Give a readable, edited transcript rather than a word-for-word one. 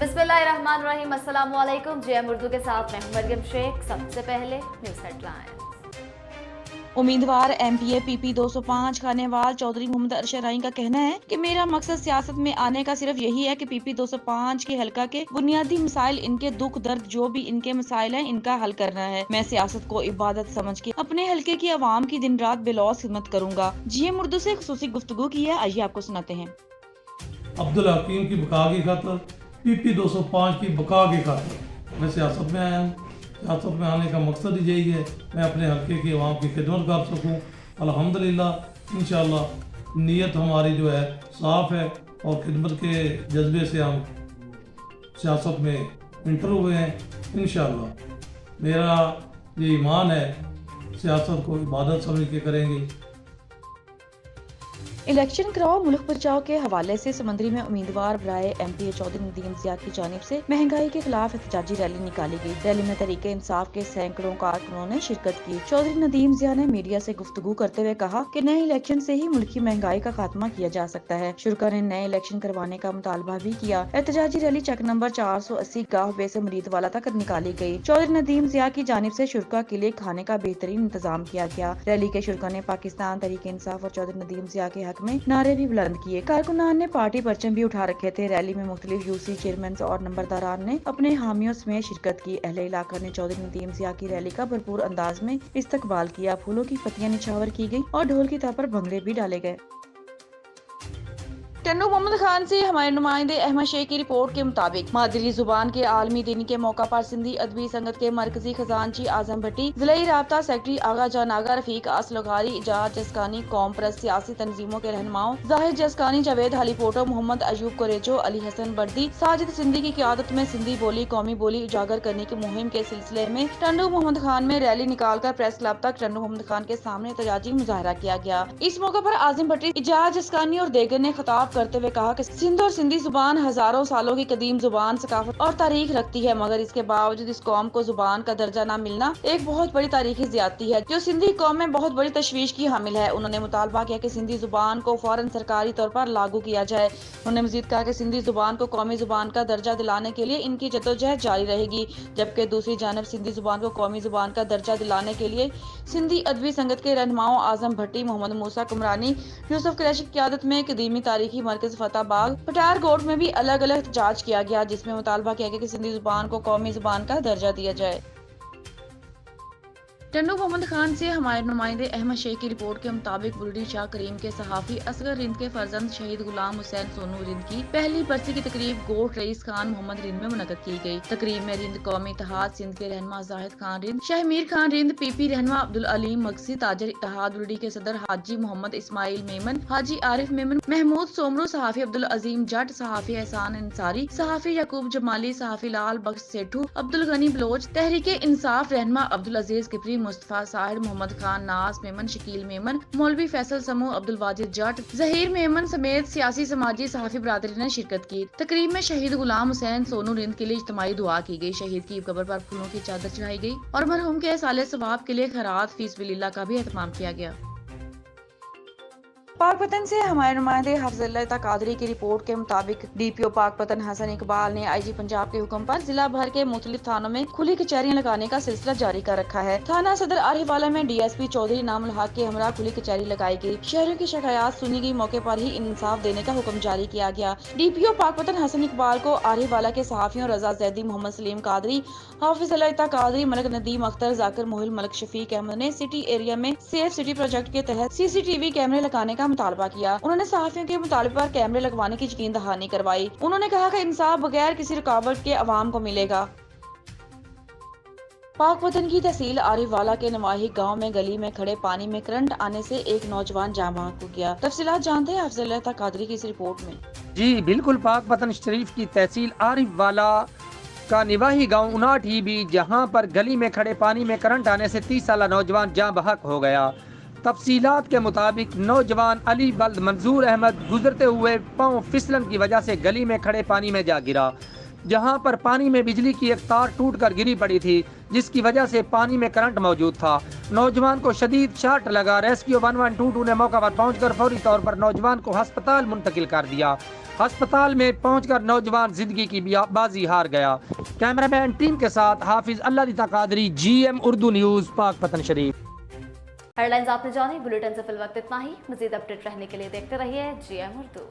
बिस्मिल्लाहिर्रहमानिर्रहीम, अस्सलाम वालेकुम। जेएम उर्दू के साथ मैं हूं मरियम शेख। सबसे पहले न्यूज़ हेडलाइंस। उम्मीदवार एमपीए पीपी 205 खानेवाल चौधरी मोहम्मद अरशद राई का कहना है कि मेरा मकसद सियासत में आने का सिर्फ यही है कि पीपी 205 के हलका के बुनियादी मसाइल, इनके दुख दर्द, जो भी इनके मसाइल हैं, इनका हल करना है। मैं सियासत को इबादत समझ के अपने हलके की आवाम की दिन रात बेलौस खिदमत करूंगा। जीएम उर्दू से खुसूसी गुफ्तगू की है, आइए आपको सुनाते हैं। अब्दुल हकीम की बका की खातर, पीपी 205 की बका की खातर मैं सियासत में आया हूँ। सियासत में आने का मकसद ही यही है मैं अपने हल्के की आवाम की खिदमत कर सकूँ। अल्हम्दुलिल्लाह इंशाअल्लाह नीयत हमारी जो है साफ़ है और खिदमत के जज्बे से हम सियासत में इंटर हुए हैं। इंशाअल्लाह मेरा ये ईमान है, सियासत को इबादत समझ के करेंगे। इलेक्शन कराओ मुल्क बचाओ के हवाले से समंदरी में उम्मीदवार बराए एमपीए चौधरी नदीम ज़िया की जानिब से महंगाई के खिलाफ एहतजाजी रैली निकाली गई। रैली में तहरीके इंसाफ के सैकड़ों कारकुनों ने शिरकत की। चौधरी नदीम ज़िया ने मीडिया से गुफ्तगू करते हुए कहा कि नए इलेक्शन से ही मुल्क की महंगाई का खात्मा किया जा सकता है। शुरा ने नए इलेक्शन करवाने का मुतालबा भी किया। एहतजाजी रैली चक नंबर 480 गाँव बे से मरीदवाला तक निकाली गई। चौधरी नदीम ज़िया की जानिब से शुरा के लिए खाने का बेहतरीन इंतजाम किया गया। रैली के शुरा ने पाकिस्तान तहरीके इंसाफ और चौधरी नदीम ज़िया के हक में नारे भी बुलंद किए। कारकुनान ने पार्टी परचम भी उठा रखे थे। रैली में मुख्तलिफ यूसी चेयरमैन और नंबरदारान ने अपने हामियों समेत शिरकत की। अहले इलाका ने चौधरी नदीम ज़िया की रैली का भरपूर अंदाज में इस्तकबाल किया। फूलों की पत्तियां निछावर की गई और ढोल की ताल पर भंगड़े भी डाले गए। टन्नू मोहम्मद खान से हमारे नुमाइंदे अहमद शेख की रिपोर्ट के मुताबिक मादरी जुबान के आलमी दिन के मौका पर सिंधी अदबी संगत के मरकजी खजानची आजम भट्टी, जिलाई राब्ता सेक्रेटरी आगा जान आगा, रफीक असलगारी, इजाज जसकानी, कौम परस्त सियासी तंजीमों के रहनुमाओं जाहिद जसकानी, जावेद हालीपोटो, मोहम्मद अयूब कुरेजो, अली हसन बर्दी, साजिद सिंधी की क़यादत में सिंधी बोली कौमी बोली उजागर करने की मुहिम के सिलसिले में टन्नू मोहम्मद खान में रैली निकालकर प्रेस क्लब तक टन्नू मोहम्मद खान के सामने एहतजाजी मुजाहरा किया गया। इस मौके पर आजम भट्टी, इजाज जसकानी और देगर ने खिताब करते हुए कहा कि सिंध और सिंधी जुबान हजारों सालों की कदीम जुबान, सकाफत और तारीख रखती है, मगर इसके बावजूद इस कौम को जुबान का दर्जा न मिलना एक बहुत बड़ी तारीखी ज्यादती है जो सिंधी कौम में बहुत बड़ी तशवीश की हामिल है। उन्होंने मुतालबा किया कि सिंधी जुबान को फौरन सरकारी तौर पर लागू किया जाए। उन्होंने मजीद कहा कि सिंधी जुबान को कौमी जुबान का दर्जा दिलाने के लिए इनकी जद्दोजहद जारी रहेगी, जबकि दूसरी जानब सिंधी जुबान को कौमी जुबान का दर्जा दिलाने के लिए सिंधी अदबी संगत के रहनुमाओं आजम भट्टी, मोहम्मद मूसा कुमरानी, यूसुफ कुरैशी की क़यादत में कदीमी तारीखी मरकज फतेहबाग पठारकोट में भी अलग अलग एहतजाज किया गया, जिसमें मुतालबा किया गया कि सिंधी जुबान को कौमी जुबान का दर्जा दिया जाए। टन्नू मोहम्मद खान से हमारे नुमाइंदे अहमद शेख की रिपोर्ट के मुताबिक बुलडी शाह करीम के सहाफ़ी असगर रिंद के फर्जंद शहीद गुलाम हुसैन सोनू रिंद की पहली बरसी की तकरीब गोठ रईस खान मोहम्मद रिंद में मुनक़द की गई। तकरीब में रिंद कौमी इत्तेहाद सिंध के रहनुमा जाहिद खान रिंद, शहमीर खान रिंद, पीपी रहनुमा अब्दुल अलीम मगसी, ताजर इत्तेहाद बुलडी के सदर हाजी मोहम्मद इस्माइल मेमन, हाजी आरिफ मेमन, महमूद सोमरू, सहाफ़ी अब्दुल अजीम जट, सहाफ़ी एहसान अंसारी, सहाफ़ी यकूब जमाली, सहाफ़ी लाल बख्श सेठू, अब्दुल गनी बलोच, तहरीके इंसाफ रहनुमा अब्दुल अजीज किपरी, मुस्तफा साहिर, मोहम्मद खान, नाज मेमन, शकील मेमन, मौलवी फैसल समूह, अब्दुल वाजिद जट, जहीर मेमन समेत सियासी समाजी सहाफ़ी बरादरी ने शिरकत की। तकरीब में शहीद गुलाम हुसैन सोनू रिंद के लिए इज्तिमाई दुआ की गई। शहीद की कब्र पर फूलों की चादर चढ़ाई गई और मरहूम के साले सवाब के लिए खैरात फी सबिलिल्लाह का भी एहतमाम किया गया। पाकपतन से हमारे नुमाइंदे हफ्ज़ुल्लाह कादरी की रिपोर्ट के मुताबिक डीपीओ पाकपतन हसन इकबाल ने आईजी पंजाब के हुक्म पर जिला भर के मुख्तलिफ थानों में खुली कचहरियां लगाने का सिलसिला जारी कर रखा है। थाना सदर आरिफवाला में डीएसपी चौधरी नामुल हक के हमरा खुली कचहरी लगाई गई। शहरों की शिकायत सुनी गई, मौके पर ही इंसाफ देने का हुक्म जारी किया गया। डीपीओ पाकपतन हसन इकबाल को आरिफवाला के सहाफियों रजा जैदी, मोहम्मद सलीम कादरी, हाफिज़ुल्लाह कादरी, मलिक नदीम अख्तर, जाकिर मोहिल, मलिक शफीक अहमद ने सिटी एरिया में सेफ सिटी प्रोजेक्ट के तहत सीसीटीवी कैमरे लगाने का मुतालबा किया। उन्होंने सहाफियों के मुतालबे पर कैमरे लगवाने की यकीन दहानी करवाई। उन्होंने कहा कि इंसाफ बगैर किसी रुकावट के अवाम को मिलेगा। पाकपतन की तहसील आरिफवाला के नवाही गांव में गली में खड़े पानी में करंट आने से एक नौजवान जाँ बहक हो गया। तफसीलात जानते हैं हफ्ज़ुल्लाह कादरी की इस रिपोर्ट में। जी बिल्कुल, पाकपतन शरीफ की तहसील आरिफवाला का निवाही गांव 59 भी, जहां पर गली में खड़े पानी में करंट आने से 30 साला नौजवान जाँ बहक हो गया। तफसीलात के मुताबिक नौजवान अली बल्द मंजूर अहमद गुजरते हुए पांव फिसलन की वजह से गली में खड़े पानी में जा गिरा, जहां पर पानी में बिजली की एक तार टूटकर गिरी पड़ी थी, जिसकी वजह से पानी में करंट मौजूद था। नौजवान को शदीद शॉट लगा। रेस्क्यू 1122 ने मौका पर पहुंचकर फौरी तौर पर नौजवान को अस्पताल मुंतकिल कर दिया। ہسپتال میں پہنچ کر نوجوان زندگی کی بازی ہار گیا۔ کیمرہ مین ٹیم کے ساتھ حافظ اللہ دیتا قادری، GM اردو نیوز، پاک پتن شریف۔ ہیڈ لائنز آپ نے جانی، بلیٹن سے فی الوقت اتنا ہی۔ مزید اپڈیٹ رہنے کے لیے دیکھتے رہیے GM اردو۔